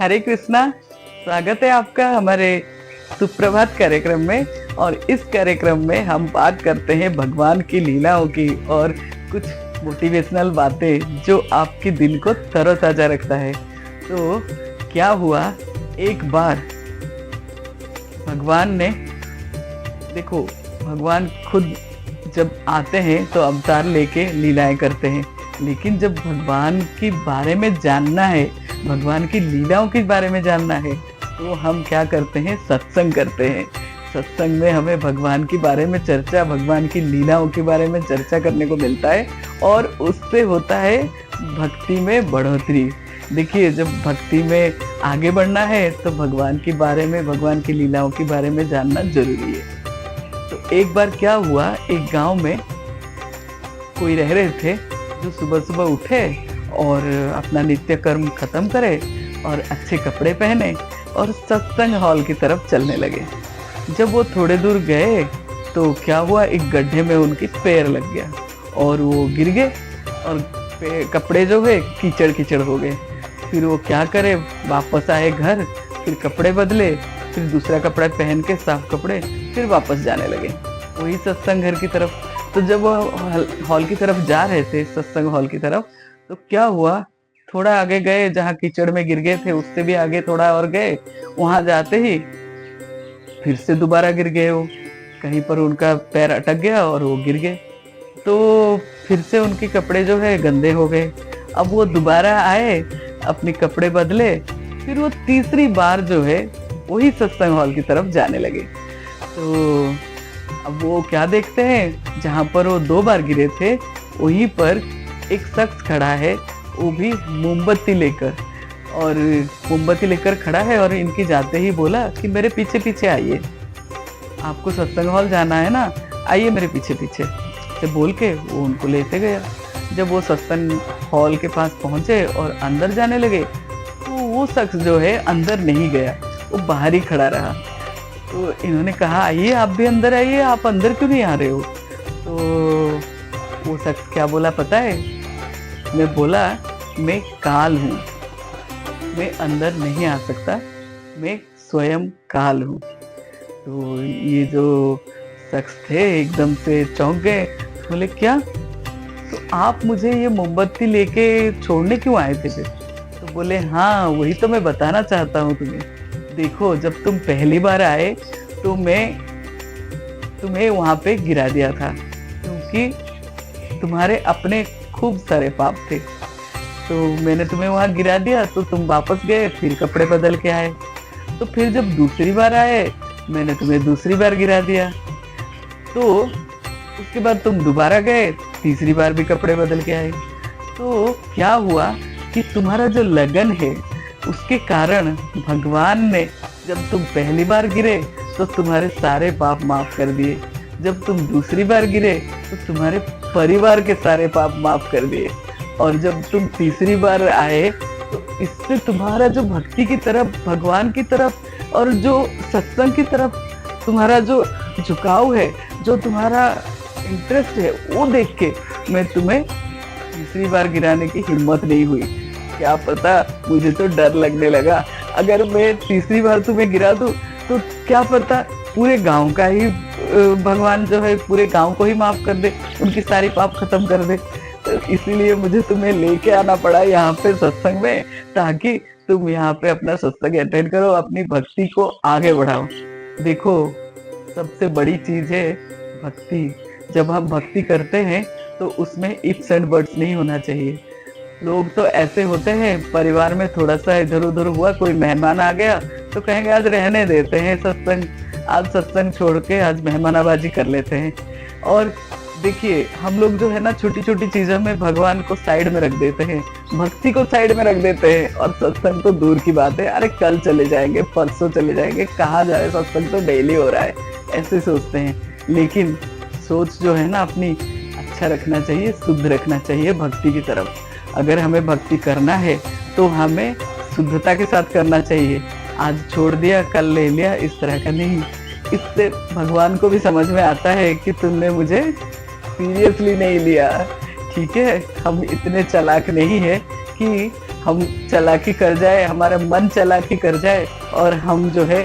हरे कृष्णा। स्वागत है आपका हमारे सुप्रभात कार्यक्रम में। और इस कार्यक्रम में हम बात करते हैं भगवान की लीलाओं की और कुछ मोटिवेशनल बातें जो आपके दिल को तरोताजा रखता है। तो क्या हुआ, एक बार भगवान ने, देखो भगवान खुद जब आते हैं तो अवतार लेके लीलाएं करते हैं, लेकिन जब भगवान के बारे में जानना है, भगवान की लीलाओं के बारे में जानना है, तो हम क्या करते हैं, सत्संग करते हैं। सत्संग में हमें भगवान के बारे में चर्चा, भगवान की लीलाओं के बारे में चर्चा करने को मिलता है और उससे होता है भक्ति में बढ़ोतरी। देखिए, जब भक्ति में आगे बढ़ना है तो भगवान के बारे में, भगवान की लीलाओं के बारे में जानना जरूरी है। तो एक बार क्या हुआ, एक गांव में कोई रह रहे थे जो सुबह सुबह उठे और अपना नित्य कर्म खत्म करे और अच्छे कपड़े पहने और सत्संग हॉल की तरफ चलने लगे। जब वो थोड़े दूर गए तो क्या हुआ, एक गड्ढे में उनकी पैर लग गया और वो गिर गए और कपड़े जो है कीचड़ कीचड़ हो गए। फिर वो क्या करे, वापस आए घर, फिर कपड़े बदले, फिर दूसरा कपड़ा पहन के साफ कपड़े, फिर वापस जाने लगे वही सत्संग घर की तरफ। तो जब वो हॉल की तरफ जा रहे थे, सत्संग हॉल की तरफ, तो क्या हुआ, थोड़ा आगे गए, जहाँ कीचड़ में गिर गए थे उससे भी आगे थोड़ा और गए, वहां जाते ही फिर से दोबारा गिर गए। वो कहीं पर उनका पैर अटक गया और वो गिर गए। तो फिर से उनके कपड़े जो है गंदे हो गए। अब वो दोबारा आए, अपने कपड़े बदले, फिर वो तीसरी बार जो है वही सत्संग हॉल की तरफ जाने लगे। तो अब वो क्या देखते हैं, जहाँ पर वो 2 बार गिरे थे वहीं पर एक शख्स खड़ा है, वो भी मोमबत्ती लेकर, और मोमबत्ती लेकर खड़ा है और इनकी जाते ही बोला कि मेरे पीछे पीछे आइए, आपको सत्संग हॉल जाना है ना, आइए मेरे पीछे पीछे, से बोल के वो उनको लेते गया। जब वो सत्संग हॉल के पास पहुंचे और अंदर जाने लगे तो वो शख्स जो है अंदर नहीं गया, वो बाहर ही खड़ा रहा। तो इन्होंने कहा, आइए आप भी अंदर आइए, आप अंदर क्यों नहीं आ रहे हो? तो वो शख्स क्या बोला पता है, मैं बोला मैं काल हूँ, मैं अंदर नहीं आ सकता, मैं स्वयं काल हूँ। तो ये जो शख्स थे एकदम से चौंक गए, बोले क्या, तो आप मुझे ये मोमबत्ती लेके छोड़ने क्यों आए थे फिर? तो बोले हाँ, वही तो मैं बताना चाहता हूँ तुम्हें। देखो, जब तुम पहली बार आए तो मैं तुम्हें वहां पे गिरा दिया था, क्योंकि तुम्हारे अपने खूब सारे पाप थे। तो मैंने तुम्हें वहां गिरा दिया, तो तुम वापस गए, फिर कपड़े बदल के आए। तो फिर जब दूसरी बार आए, मैंने तुम्हें दूसरी बार गिरा दिया। तो उसके बाद तुम दोबारा गए, तीसरी बार भी कपड़े बदल के आए। तो क्या हुआ कि तुम्हारा जो लगन है उसके कारण भगवान ने, जब तुम पहली बार गिरे तो तुम्हारे सारे पाप माफ कर दिए, जब तुम दूसरी बार गिरे तो तुम्हारे परिवार के सारे पाप माफ कर दिए, और जब तुम तीसरी बार आए तो इससे तुम्हारा जो भक्ति की तरफ, भगवान की तरफ और जो सत्संग की तरफ तुम्हारा जो झुकाव है, जो तुम्हारा इंटरेस्ट है, वो देख के मैं तुम्हें तीसरी बार गिराने की हिम्मत नहीं हुई। क्या पता, मुझे तो डर लगने लगा, अगर मैं तीसरी बार तुम्हें गिरा दूं तो क्या पता पूरे गांव का ही भगवान जो है पूरे गांव को ही माफ कर दे, उनकी सारी पाप खत्म कर दे। तो इसीलिए मुझे तुम्हें लेके आना पड़ा यहाँ पे सत्संग में, ताकि तुम यहाँ पे अपना सत्संग अटेंड करो, अपनी भक्ति को आगे बढ़ाओ। देखो, सबसे बड़ी चीज है भक्ति। जब हम भक्ति करते हैं तो उसमें इफ्स एंड बट्स नहीं होना चाहिए। लोग तो ऐसे होते हैं, परिवार में थोड़ा सा इधर उधर हुआ, कोई मेहमान आ गया तो कहेंगे आज रहने देते हैं सत्संग, आज सत्संग छोड़ के आज मेहमानाबाजी कर लेते हैं। और देखिए, हम लोग जो है ना, छोटी छोटी चीजों में भगवान को साइड में रख देते हैं, भक्ति को साइड में रख देते हैं, और सत्संग तो दूर की बात है, अरे कल चले जाएंगे, परसों चले जाएंगे, कहाँ जाए, सत्संग तो डेली हो रहा है, ऐसे सोचते हैं। लेकिन सोच जो है ना अपनी अच्छा रखना चाहिए, शुद्ध रखना चाहिए भक्ति की तरफ। अगर हमें भक्ति करना है तो हमें शुद्धता के साथ करना चाहिए। आज छोड़ दिया, कल ले लिया, इस तरह का नहीं। इससे भगवान को भी समझ में आता है कि तुमने मुझे सीरियसली नहीं लिया। ठीक है, हम इतने चालाक नहीं है कि हम चालाकी कर जाए, हमारा मन चालाकी कर जाए और हम जो है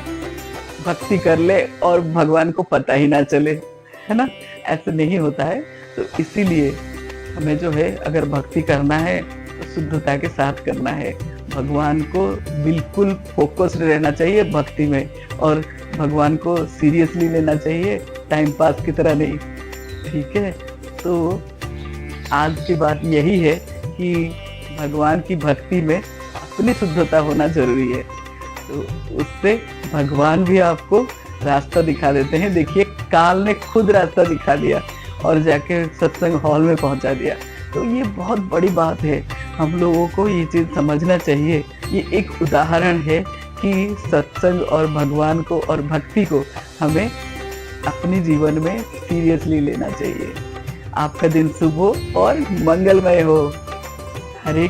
भक्ति कर ले और भगवान को पता ही ना चले, है ना? ऐसा नहीं होता है। तो इसीलिए हमें जो है अगर भक्ति करना है तो शुद्धता के साथ करना है। भगवान को बिल्कुल फोकस्ड रहना चाहिए भक्ति में और भगवान को सीरियसली लेना चाहिए, टाइम पास की तरह नहीं। ठीक है? तो आज की बात यही है कि भगवान की भक्ति में अपनी शुद्धता होना ज़रूरी है। तो उससे भगवान भी आपको रास्ता दिखा देते हैं। देखिए काल ने खुद रास्ता दिखा दिया और जाके सत्संग हॉल में पहुंचा दिया। तो ये बहुत बड़ी बात है, हम लोगों को ये चीज़ समझना चाहिए। ये एक उदाहरण है कि सत्संग और भगवान को और भक्ति को हमें अपने जीवन में सीरियसली लेना चाहिए। आपका दिन शुभ हो और मंगलमय हो। हरे